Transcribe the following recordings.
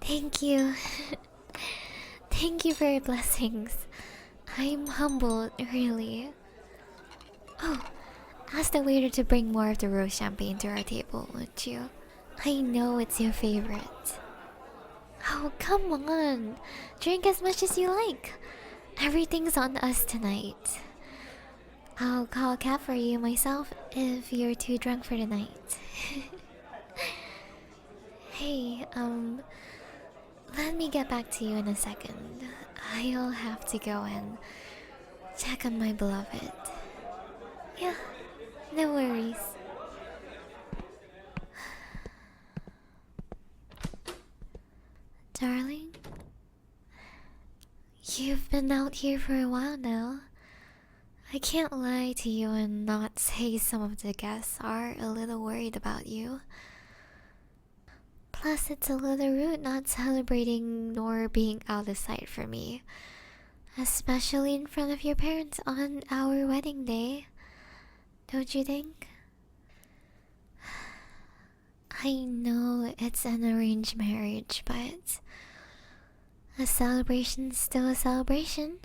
Thank you. Thank you for your blessings. I'm humbled, really. Oh, ask the waiter to bring more of the rose champagne to our table, would you? I know it's your favorite. Oh, come on. Drink as much as you like. Everything's on us tonight. I'll call a cab for you myself if you're too drunk for the night. Hey, let me get back to you in a second. I'll have to go and check on my beloved. Yeah, no worries. Darling, you've been out here for a while now. I can't lie to you and not say some of the guests are a little worried about you. Plus, it's a little rude not celebrating nor being out of sight for me. Especially in front of your parents on our wedding day. Don't you think? I know it's an arranged marriage, but a celebration's still a celebration.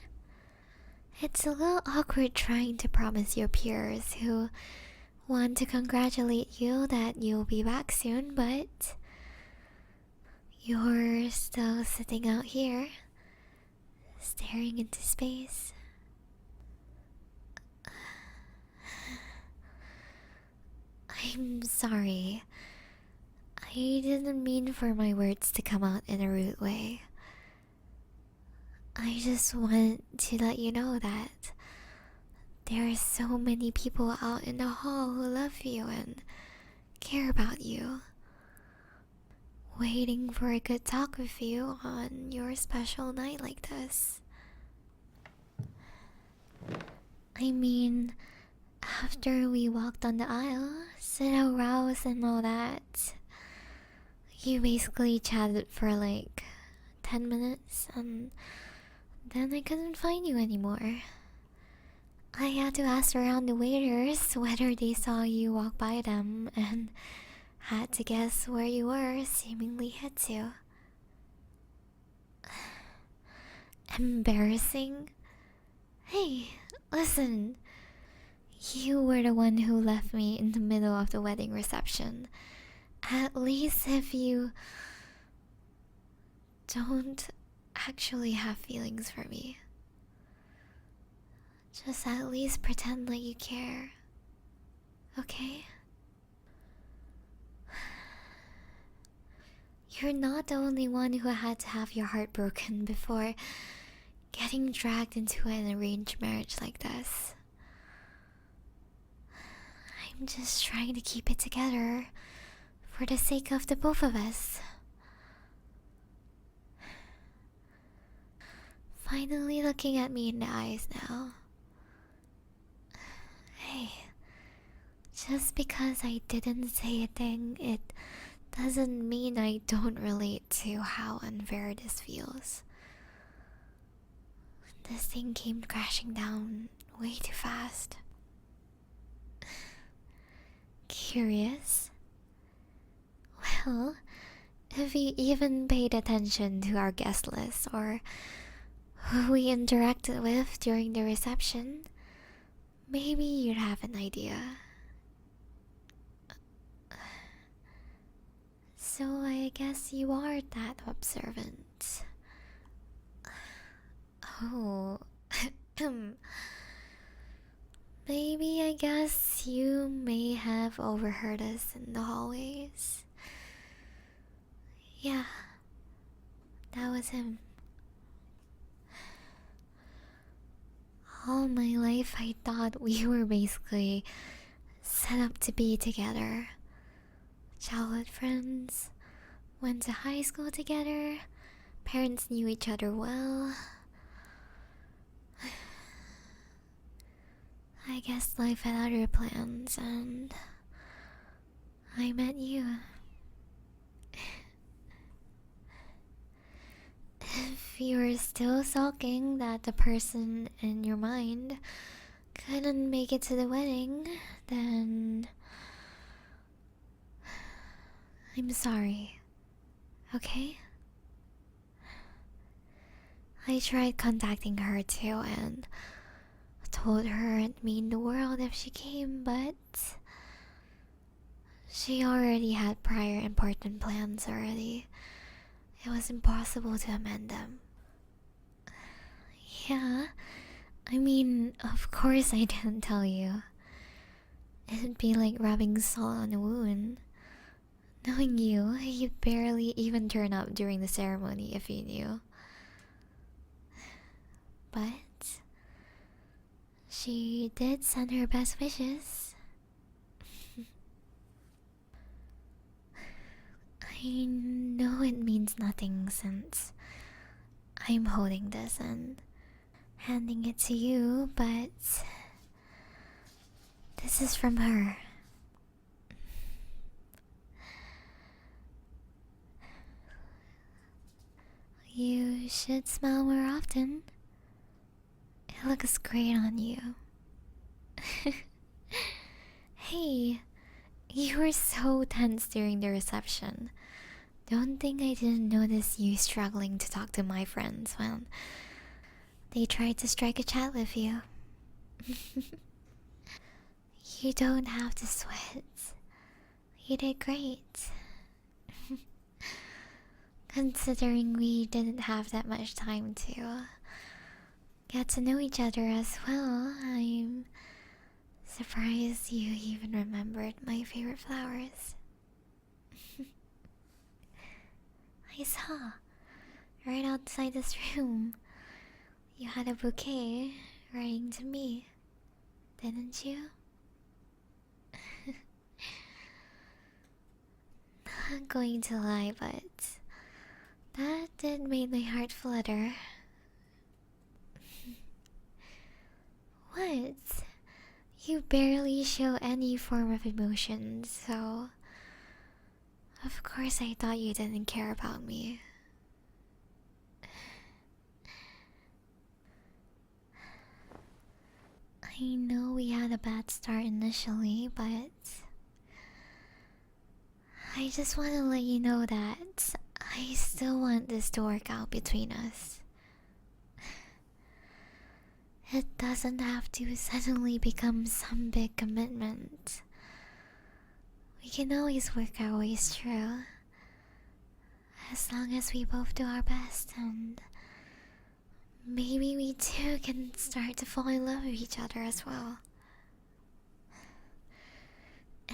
It's a little awkward trying to promise your peers who want to congratulate you that you'll be back soon, but you're still sitting out here, staring into space. I'm sorry. I didn't mean for my words to come out in a rude way. I just want to let you know that there are so many people out in the hall who love you and care about you, waiting for a good talk with you on your special night like this. I mean, after we walked on the aisle, said our vows and all that, you basically chatted for like 10 minutes and then I couldn't find you anymore. I had to ask around the waiters whether they saw you walk by them and had to guess where you were, seemingly hid to. Embarrassing? Hey, listen. You were the one who left me in the middle of the wedding reception. At least if you don't actually have feelings for me, just at least pretend like you care. Okay? You're not the only one who had to have your heart broken before getting dragged into an arranged marriage like this. I'm just trying to keep it together for the sake of the both of us. Finally looking at me in the eyes now. Hey, just because I didn't say a thing, it doesn't mean I don't relate to how unfair this feels. This thing came crashing down way too fast. Curious? Well, if you even paid attention to our guest list or who we interacted with during the reception, maybe you'd have an idea. So I guess you are that observant. Oh, maybe I guess you may have overheard us in the hallways. Yeah, that was him. All my life I thought we were basically set up to be together. Childhood friends, went to high school together, parents knew each other well. I guess life had other plans and I met you. If you're still sulking that the person in your mind couldn't make it to the wedding, then I'm sorry, okay? I tried contacting her too and told her it'd mean the world if she came, but she already had prior important plans already. It was impossible to amend them. Yeah, I mean, of course I didn't tell you. It'd be like rubbing salt on a wound. Knowing you, you'd barely even turn up during the ceremony if you knew. But she did send her best wishes. I know it means nothing since I'm holding this and handing it to you, but this is from her. You should smile more often. It looks great on you. Hey, you were so tense during the reception. Don't think I didn't notice you struggling to talk to my friends when they tried to strike a chat with you. You don't have to sweat. You did great. Considering we didn't have that much time to get to know each other as well, I'm surprised you even remembered my favorite flowers. I saw, right outside this room, you had a bouquet writing to me, didn't you? Not going to lie, but that did make my heart flutter. What? You barely show any form of emotion, so of course I thought you didn't care about me. I know we had a bad start initially, but I just want to let you know that I still want this to work out between us. It doesn't have to suddenly become some big commitment. We can always work our ways through, as long as we both do our best, and maybe we too can start to fall in love with each other as well.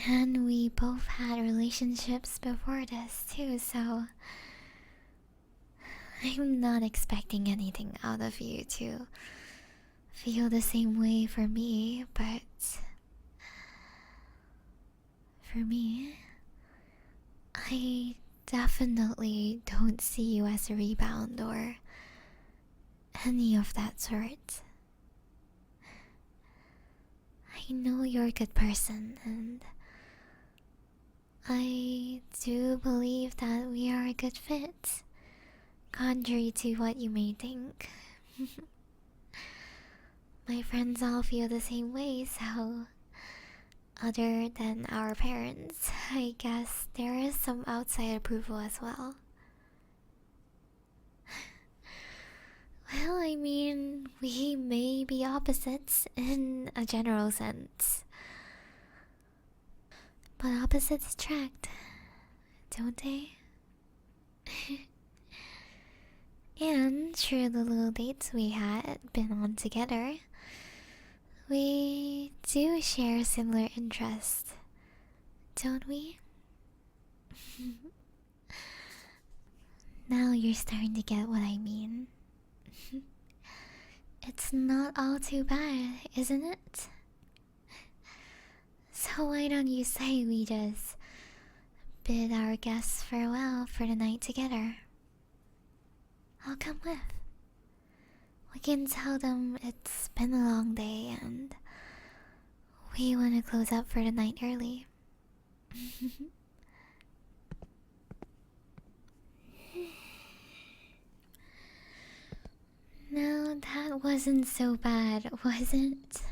And we both had relationships before this too, so I'm not expecting anything out of you to feel the same way for me, but for me, I definitely don't see you as a rebound or any of that sort. I know you're a good person, and I do believe that we are a good fit, contrary to what you may think. My friends all feel the same way, so other than our parents, I guess there is some outside approval as well. Well, I mean, we may be opposites in a general sense, but opposites attract, don't they? And through the little dates we had been on together, we do share similar interests, don't we? Now you're starting to get what I mean. It's not all too bad, isn't it? So why don't you say we just bid our guests farewell for the night together? I'll come with. We can tell them it's been a long day and we want to close up for the night early. No, that wasn't so bad, was it?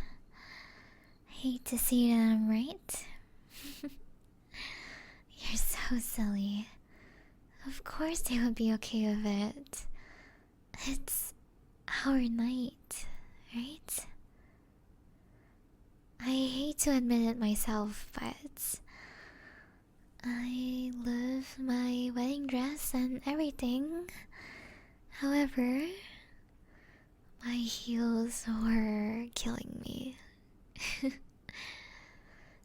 Hate to see that I'm right. You're so silly. Of course they would be okay with it. It's our night, right? I hate to admit it myself, but I love my wedding dress and everything. However, my heels were killing me.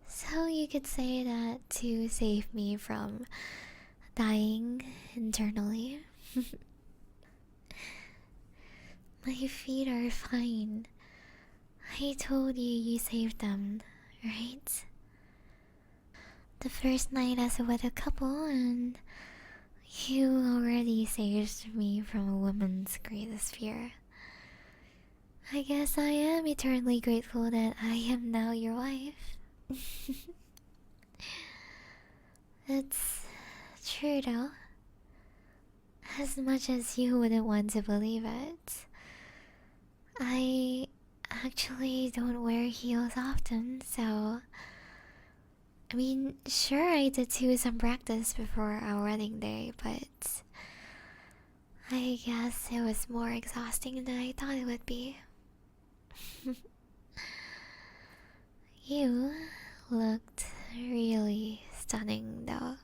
So you could say that to save me from dying internally. My feet are fine. I told you you saved them, right? The first night as a wedded couple, and you already saved me from a woman's greatest fear. I guess I am eternally grateful that I am now your wife. It's true though. As much as you wouldn't want to believe it, I actually don't wear heels often, so. I mean, sure, I did do some practice before our wedding day, but I guess it was more exhausting than I thought it would be. You looked really stunning, though.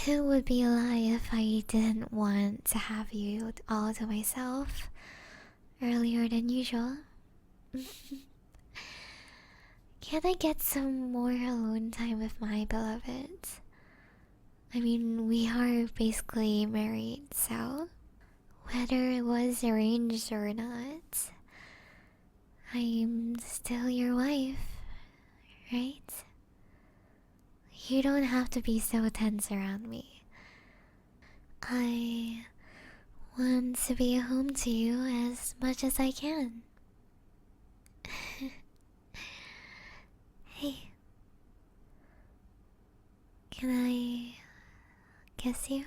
It would be a lie if I didn't want to have you all to myself earlier than usual. Can I get some more alone time with my beloved? I mean, we are basically married, so whether it was arranged or not, I'm still your wife, right? You don't have to be so tense around me. I want to be home to you as much as I can. Hey, can I kiss you?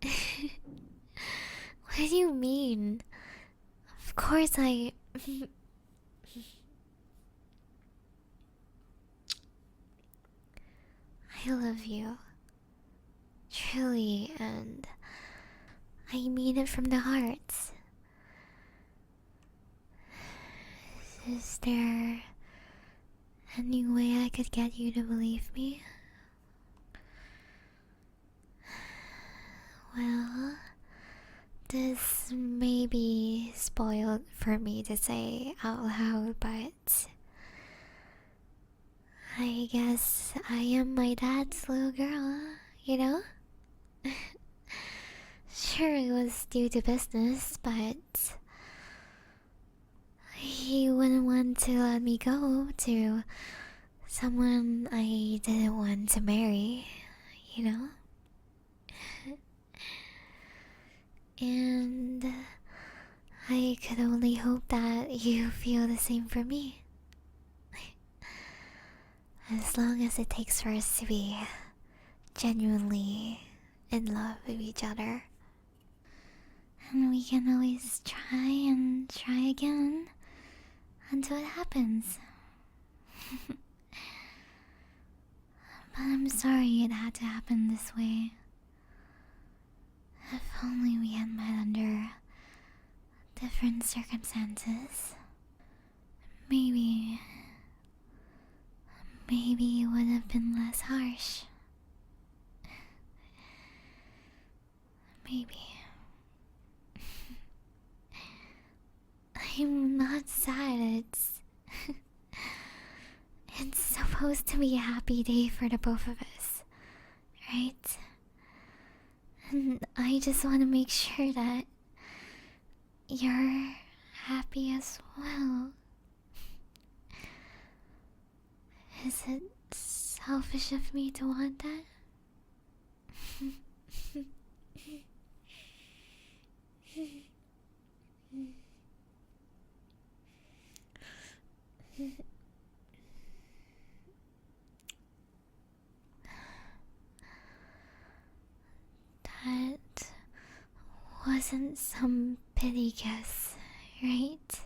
What do you mean? Of course I love you. Truly, and I mean it from the heart. Is there any way I could get you to believe me? Well, this may be spoiled for me to say out loud, but I guess I am my dad's little girl, you know? Sure, it was due to business, but he wouldn't want to let me go to someone I didn't want to marry, you know? And I could only hope that you feel the same for me. As long as it takes for us to be genuinely in love with each other. And we can always try and try again until it happens. But I'm sorry it had to happen this way. If only we had met under different circumstances. Maybe it would have been less harsh. Maybe. I'm not sad, it's supposed to be a happy day for the both of us, right? And I just want to make sure that you're happy as well. Is it selfish of me to want that? That wasn't some pity kiss, right?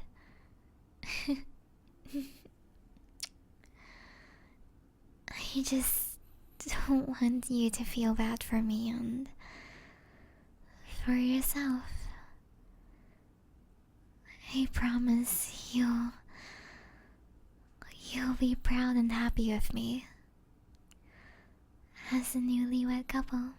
I just don't want you to feel bad for me and for yourself. I promise you'll be proud and happy with me as a newlywed couple.